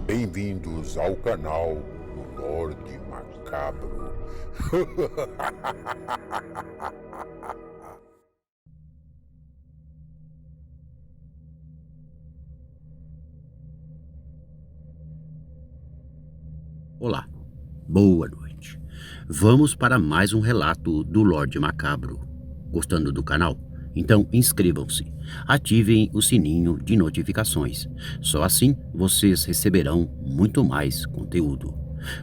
Bem-vindos ao canal do Lorde Macabro. Olá, boa noite. Vamos para mais um relato do Lorde Macabro. Gostando do canal? Então inscrevam-se, ativem o sininho de notificações. Só assim vocês receberão muito mais conteúdo.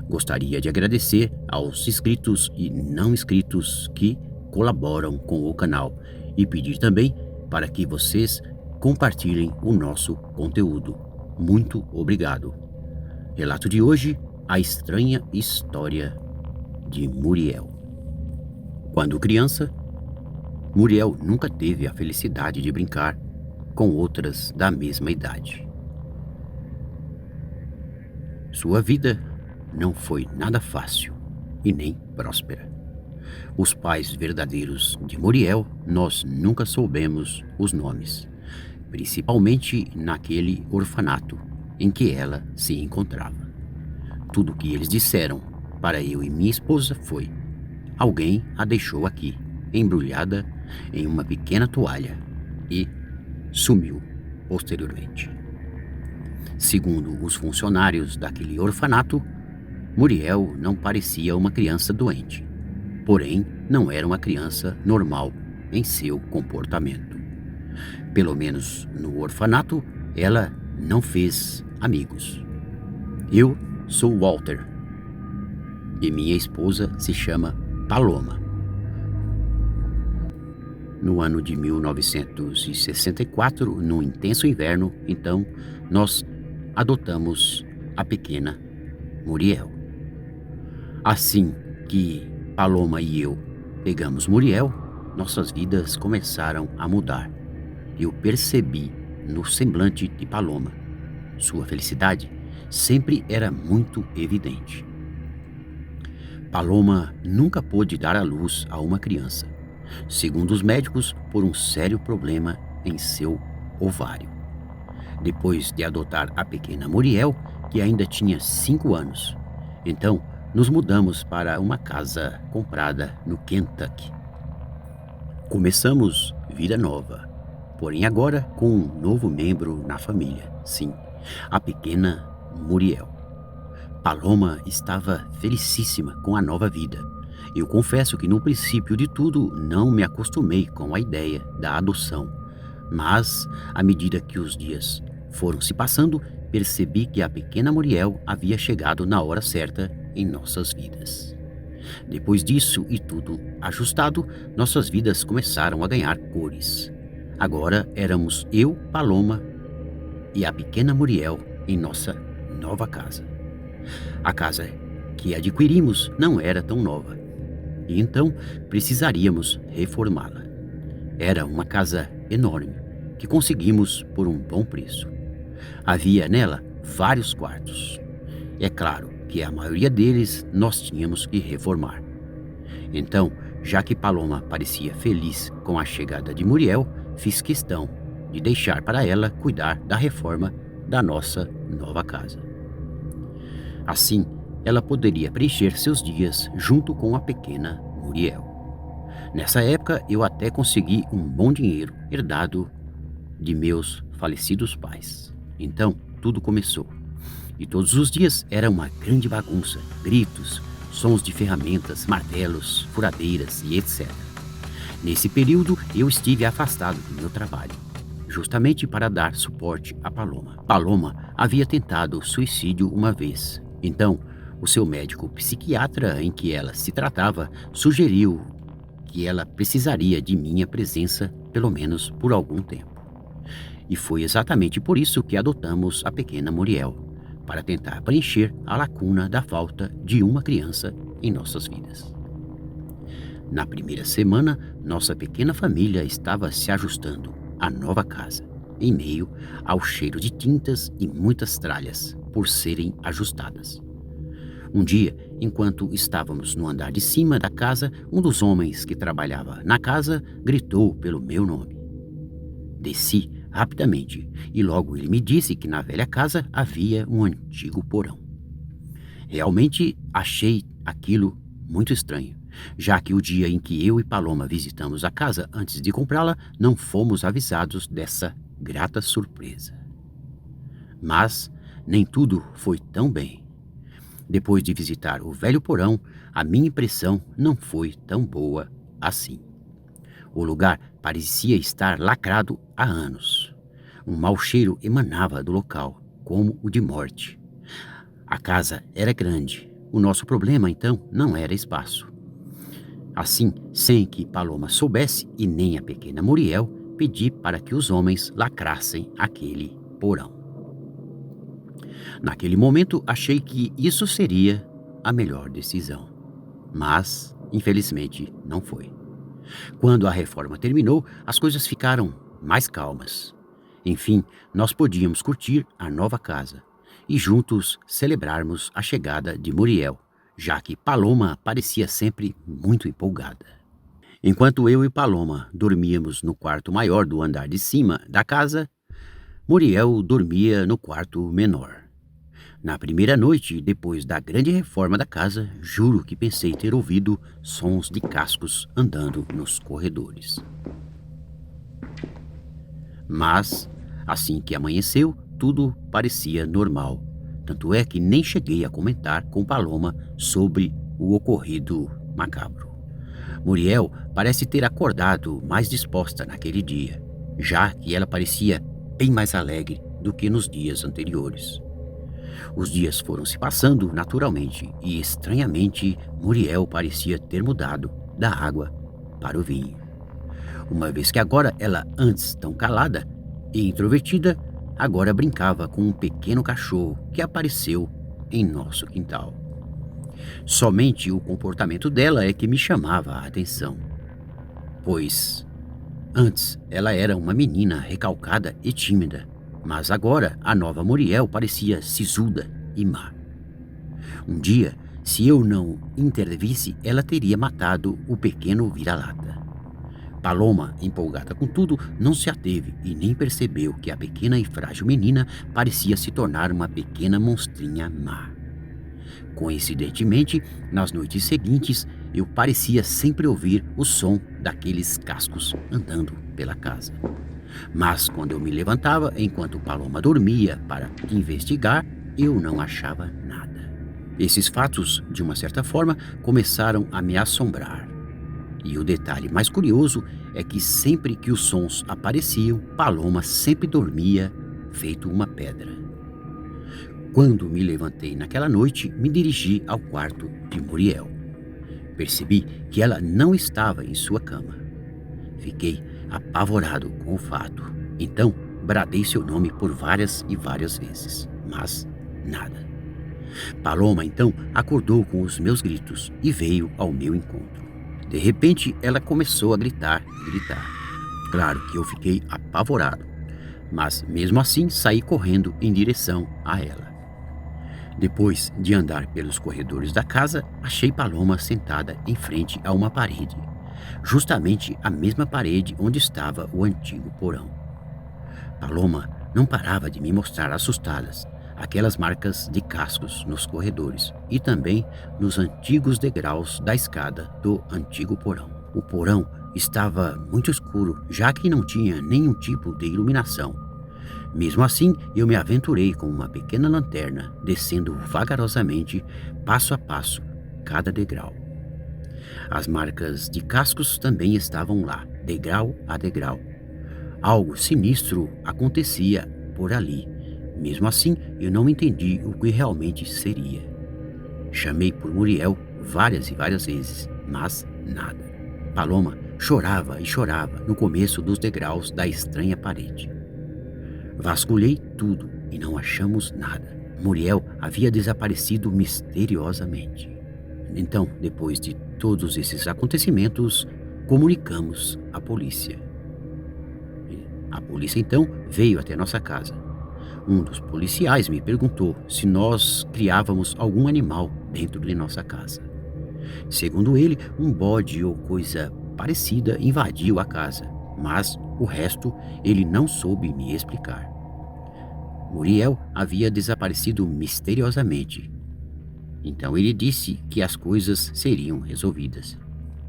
Gostaria de agradecer aos inscritos e não inscritos que colaboram com o canal e pedir também para que vocês compartilhem o nosso conteúdo. Muito obrigado. Relato de hoje: a estranha história de Muriel. Quando criança, Muriel nunca teve a felicidade de brincar com outras da mesma idade. Sua vida não foi nada fácil e nem próspera. Os pais verdadeiros de Muriel nós nunca soubemos os nomes, principalmente naquele orfanato em que ela se encontrava. Tudo o que eles disseram para eu e minha esposa foi: alguém a deixou aqui, embrulhada em uma pequena toalha, e sumiu posteriormente. Segundo os funcionários daquele orfanato, Muriel não parecia uma criança doente, porém não era uma criança normal em seu comportamento. Pelo menos no orfanato, ela não fez amigos. Eu sou Walter e minha esposa se chama Paloma. No ano de 1964, num intenso inverno, então, nós adotamos a pequena Muriel. Assim que Paloma e eu pegamos Muriel, nossas vidas começaram a mudar. Eu percebi no semblante de Paloma. Sua felicidade sempre era muito evidente. Paloma nunca pôde dar à luz a uma criança, segundo os médicos, por um sério problema em seu ovário. Depois de adotar a pequena Muriel, que ainda tinha 5 anos, então nos mudamos para uma casa comprada no Kentucky. Começamos vida nova, porém agora com um novo membro na família, sim, a pequena Muriel. Paloma estava felicíssima com a nova vida. Eu confesso que no princípio de tudo não me acostumei com a ideia da adoção, mas à medida que os dias foram se passando, percebi que a pequena Muriel havia chegado na hora certa em nossas vidas. Depois disso e tudo ajustado, nossas vidas começaram a ganhar cores. Agora éramos eu, Paloma e a pequena Muriel em nossa nova casa. A casa que adquirimos não era tão nova, e então precisaríamos reformá-la. Era uma casa enorme que conseguimos por um bom preço. Havia nela vários quartos. É claro que a maioria deles nós tínhamos que reformar. Então, já que Paloma parecia feliz com a chegada de Muriel, fiz questão de deixar para ela cuidar da reforma da nossa nova casa. Assim, ela poderia preencher seus dias junto com a pequena Muriel. Nessa época, eu até consegui um bom dinheiro herdado de meus falecidos pais. Então, tudo começou. E todos os dias era uma grande bagunça, gritos, sons de ferramentas, martelos, furadeiras e etc. Nesse período, eu estive afastado do meu trabalho, justamente para dar suporte a Paloma. Paloma havia tentado suicídio uma vez. Então, o seu médico psiquiatra em que ela se tratava sugeriu que ela precisaria de minha presença pelo menos por algum tempo. E foi exatamente por isso que adotamos a pequena Muriel, para tentar preencher a lacuna da falta de uma criança em nossas vidas. Na primeira semana, nossa pequena família estava se ajustando à nova casa, em meio ao cheiro de tintas e muitas tralhas por serem ajustadas. Um dia, enquanto estávamos no andar de cima da casa, um dos homens que trabalhava na casa gritou pelo meu nome. Desci rapidamente, e logo ele me disse que na velha casa havia um antigo porão. Realmente achei aquilo muito estranho, já que o dia em que eu e Paloma visitamos a casa antes de comprá-la, não fomos avisados dessa grata surpresa. Mas nem tudo foi tão bem. Depois de visitar o velho porão, a minha impressão não foi tão boa assim. O lugar parecia estar lacrado há anos. Um mau cheiro emanava do local, como o de morte. A casa era grande. O nosso problema, então, não era espaço. Assim, sem que Paloma soubesse e nem a pequena Muriel, pedi para que os homens lacrassem aquele porão. Naquele momento, achei que isso seria a melhor decisão. Mas, infelizmente, não foi. Quando a reforma terminou, as coisas ficaram mais calmas. Enfim, nós podíamos curtir a nova casa e juntos celebrarmos a chegada de Muriel, já que Paloma parecia sempre muito empolgada. Enquanto eu e Paloma dormíamos no quarto maior do andar de cima da casa, Muriel dormia no quarto menor. Na primeira noite, depois da grande reforma da casa, juro que pensei ter ouvido sons de cascos andando nos corredores. Mas, assim que amanheceu, tudo parecia normal. Tanto é que nem cheguei a comentar com Paloma sobre o ocorrido macabro. Muriel parece ter acordado mais disposta naquele dia, já que ela parecia bem mais alegre do que nos dias anteriores. Os dias foram se passando naturalmente e, estranhamente, Muriel parecia ter mudado da água para o vinho. Uma vez que agora ela, antes tão calada e introvertida, agora brincava com um pequeno cachorro que apareceu em nosso quintal. Somente o comportamento dela é que me chamava a atenção, pois antes ela era uma menina recalcada e tímida, mas agora a nova Muriel parecia sisuda e má. Um dia, se eu não intervisse, ela teria matado o pequeno vira-lata. Paloma, empolgada com tudo, não se ateve e nem percebeu que a pequena e frágil menina parecia se tornar uma pequena monstrinha má. Coincidentemente, nas noites seguintes, eu parecia sempre ouvir o som daqueles cascos andando pela casa. Mas quando eu me levantava, enquanto Paloma dormia para investigar, eu não achava nada. Esses fatos, de uma certa forma, começaram a me assombrar. E o detalhe mais curioso é que sempre que os sons apareciam, Paloma sempre dormia feito uma pedra. Quando me levantei naquela noite, me dirigi ao quarto de Muriel. Percebi que ela não estava em sua cama. Fiquei apavorado com o fato. Então, bradei seu nome por várias e várias vezes, mas nada. Paloma, então, acordou com os meus gritos e veio ao meu encontro. De repente, ela começou a gritar. Claro que eu fiquei apavorado, mas mesmo assim saí correndo em direção a ela. Depois de andar pelos corredores da casa, achei Paloma sentada em frente a uma parede, justamente a mesma parede onde estava o antigo porão. Paloma não parava de me mostrar assustadas aquelas marcas de cascos nos corredores e também nos antigos degraus da escada do antigo porão. O porão estava muito escuro, já que não tinha nenhum tipo de iluminação. Mesmo assim, eu me aventurei com uma pequena lanterna, descendo vagarosamente, passo a passo, cada degrau. As marcas de cascos também estavam lá, degrau a degrau. Algo sinistro acontecia por ali. Mesmo assim, eu não entendi o que realmente seria. Chamei por Muriel várias e várias vezes, mas nada. Paloma chorava e chorava no começo dos degraus da estranha parede. Vasculhei tudo e não achamos nada. Muriel havia desaparecido misteriosamente. Então, depois de todos esses acontecimentos, comunicamos à polícia. A polícia então veio até nossa casa. Um dos policiais me perguntou se nós criávamos algum animal dentro de nossa casa. Segundo ele, um bode ou coisa parecida invadiu a casa, mas o resto ele não soube me explicar. Muriel havia desaparecido misteriosamente. Então ele disse que as coisas seriam resolvidas.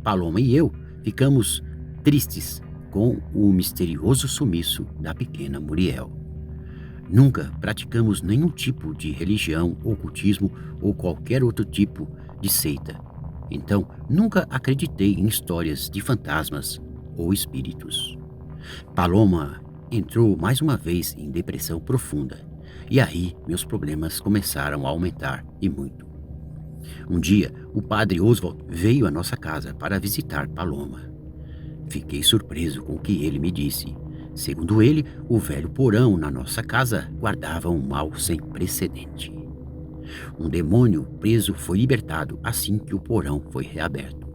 Paloma e eu ficamos tristes com o misterioso sumiço da pequena Muriel. Nunca praticamos nenhum tipo de religião, ocultismo ou qualquer outro tipo de seita. Então, nunca acreditei em histórias de fantasmas ou espíritos. Paloma entrou mais uma vez em depressão profunda. E aí, meus problemas começaram a aumentar e muito. Um dia, o padre Oswald veio à nossa casa para visitar Paloma. Fiquei surpreso com o que ele me disse. Segundo ele, o velho porão na nossa casa guardava um mal sem precedente. Um demônio preso foi libertado assim que o porão foi reaberto.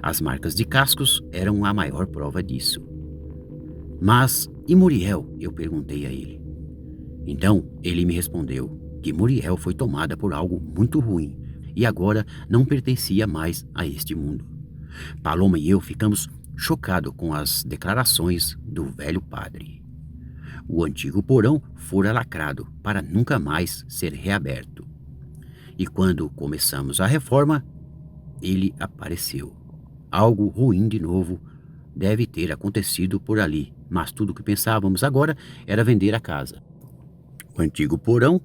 As marcas de cascos eram a maior prova disso. Mas, e Muriel? Eu perguntei a ele. Então, ele me respondeu que Muriel foi tomada por algo muito ruim e agora não pertencia mais a este mundo. Paloma e eu ficamos chocados com as declarações do velho padre. O antigo porão fora lacrado para nunca mais ser reaberto. E quando começamos a reforma, ele apareceu. Algo ruim de novo deve ter acontecido por ali, mas tudo o que pensávamos agora era vender a casa. O antigo porão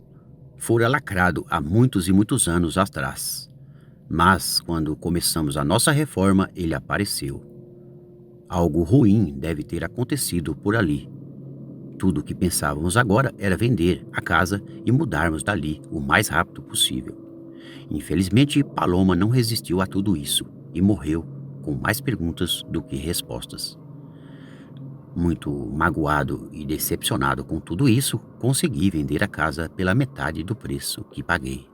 fora lacrado há muitos e muitos anos atrás. Mas, quando começamos a nossa reforma, ele apareceu. Algo ruim deve ter acontecido por ali. Tudo o que pensávamos agora era vender a casa e mudarmos dali o mais rápido possível. Infelizmente, Paloma não resistiu a tudo isso e morreu com mais perguntas do que respostas. Muito magoado e decepcionado com tudo isso, consegui vender a casa pela metade do preço que paguei.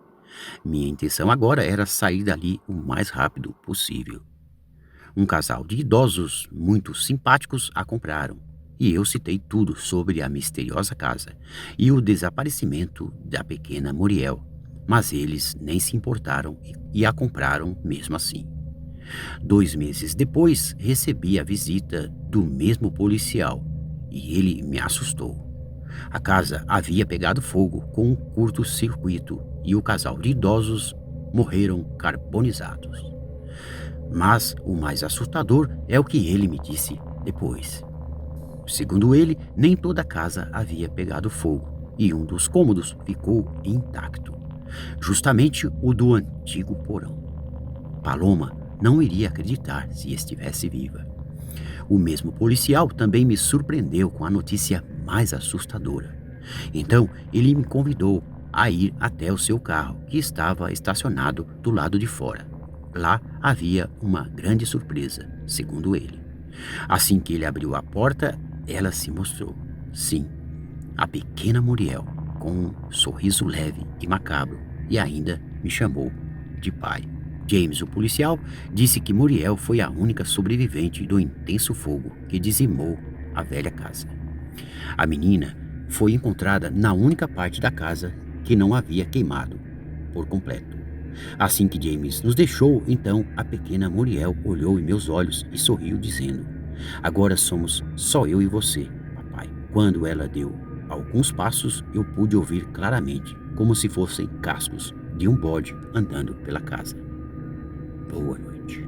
Minha intenção agora era sair dali o mais rápido possível. Um casal de idosos muito simpáticos a compraram, e eu citei tudo sobre a misteriosa casa e o desaparecimento da pequena Muriel, mas eles nem se importaram e a compraram mesmo assim. 2 meses depois, recebi a visita do mesmo policial e ele me assustou. A casa havia pegado fogo com um curto-circuito e o casal de idosos morreram carbonizados. Mas o mais assustador é o que ele me disse depois. Segundo ele, nem toda a casa havia pegado fogo e um dos cômodos ficou intacto, justamente o do antigo porão. Paloma não iria acreditar se estivesse viva. O mesmo policial também me surpreendeu com a notícia mais assustadora. Então, ele me convidou a ir até o seu carro, que estava estacionado do lado de fora. Lá havia uma grande surpresa, segundo ele. Assim que ele abriu a porta, ela se mostrou. Sim, a pequena Muriel, com um sorriso leve e macabro, e ainda me chamou de pai. James, o policial, disse que Muriel foi a única sobrevivente do intenso fogo que dizimou a velha casa. A menina foi encontrada na única parte da casa que não havia queimado por completo. Assim que James nos deixou, então a pequena Muriel olhou em meus olhos e sorriu, dizendo: "Agora somos só eu e você, papai." Quando ela deu alguns passos, eu pude ouvir claramente, como se fossem cascos de um bode andando pela casa. Boa noite.